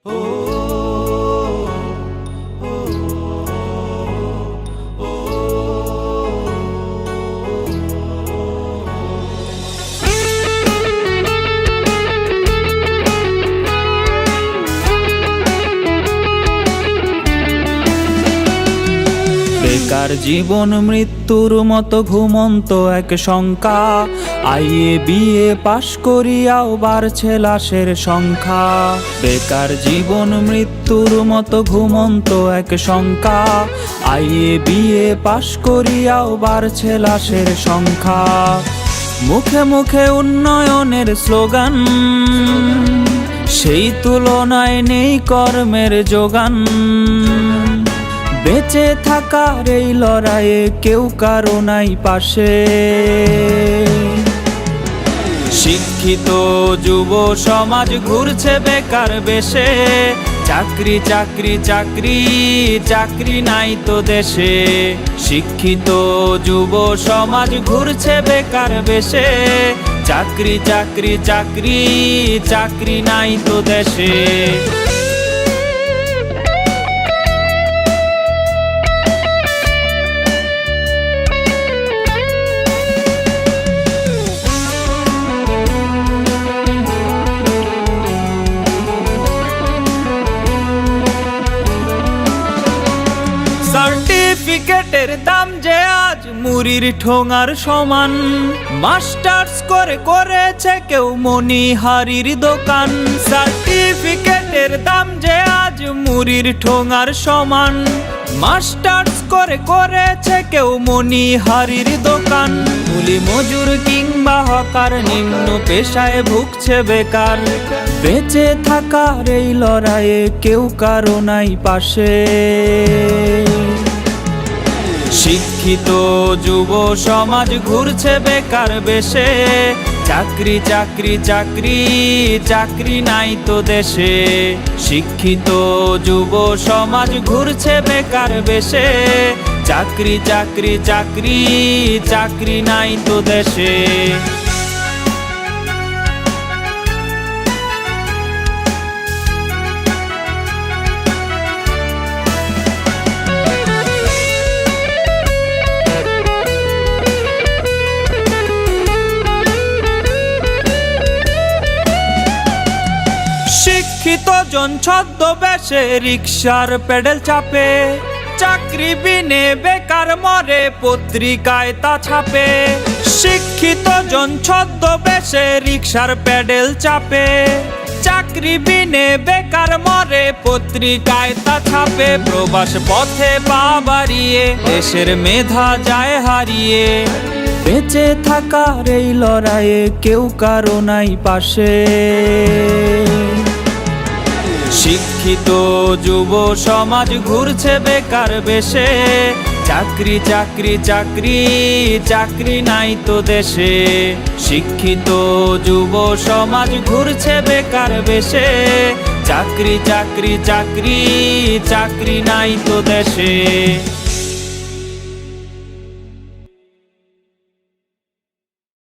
বেকার জীবন মৃত্যুর মতো ঘুমন্ত এক শঙ্কা। আইএ বিএ পাশ করিয়াও বাড়ছে লাশের সংখ্যা। বেকার জীবন মৃত্যুর মতো ঘুমন্ত এক শঙ্কা। আইএ বিএ পাশ করিয়াও বাড়ছে লাশের সংখ্যা। মুখে মুখে উন্নয়নের স্লোগান, সেই তুলনায় নেই কর্মের যোগান। বেঁচে থাকার এই লড়াইয়ে কেউ কারো নাই পাশে। শিক্ষিত যুব সমাজ ঘুরছে বেকার বেশে। চাকরি চাকরি চাকরি চাকরি নাই তো দেশে। শিক্ষিত যুব সমাজ ঘুরছে বেকার বেশে। চাকরি চাকরি চাকরি চাকরি নাই তো দেশে। সার্টিফিকেটের দাম যে আজ মুড়ির ঠোঙার সমান। মাস্টার্স করে করেছে কেউ মনিহারির দোকান। সার্টিফিকেটের দাম যে আজ মুড়ির ঠোঙার সমান। মাস্টার্স করে করেছে কেউ মনিহারির দোকান। কুলি মজুর কিংবা হকার নিম্ন পেশায় ভুগছে বেকার। বেঁচে থাকার এই লড়াইয়ে কেউ কারো নাই পাশে। শিক্ষিত যুব সমাজ ঘুরছে বেকার বেশে। চাকরি চাকরি চাকরি চাকরি নাই তো দেশে। শিক্ষিত যুব সমাজ ঘুরছে বেকার বেশে। চাকরি চাকরি চাকরি চাকরি নাই তো দেশে। শিক্ষিত জন ছদ্মবেশে রিকশার পেডেল চাপে। চাকরি বিনে বেকার মরে পত্রিকায় তা ছাপে। শিক্ষিত জন ছদ্মবেশে রিকশার পেডেল চাপে। চাকরি বিনে বেকার মরে পত্রিকায় তা ছাপে। প্রবাস পথে পা বাড়িয়ে দেশের মেধা যায় হারিয়ে। বেঁচে থাকার এই লড়াইয়ে কেউ কারো নাই পাশে। শিক্ষিত যুব সমাজ ঘুরছে বেকার বেশে। চাকরি চাকরি চাকরি চাকরি নাই তো দেশে। শিক্ষিত যুব সমাজ ঘুরছে বেকার বেশে। চাকরি চাকরি চাকরি চাকরি নাই তো দেশে।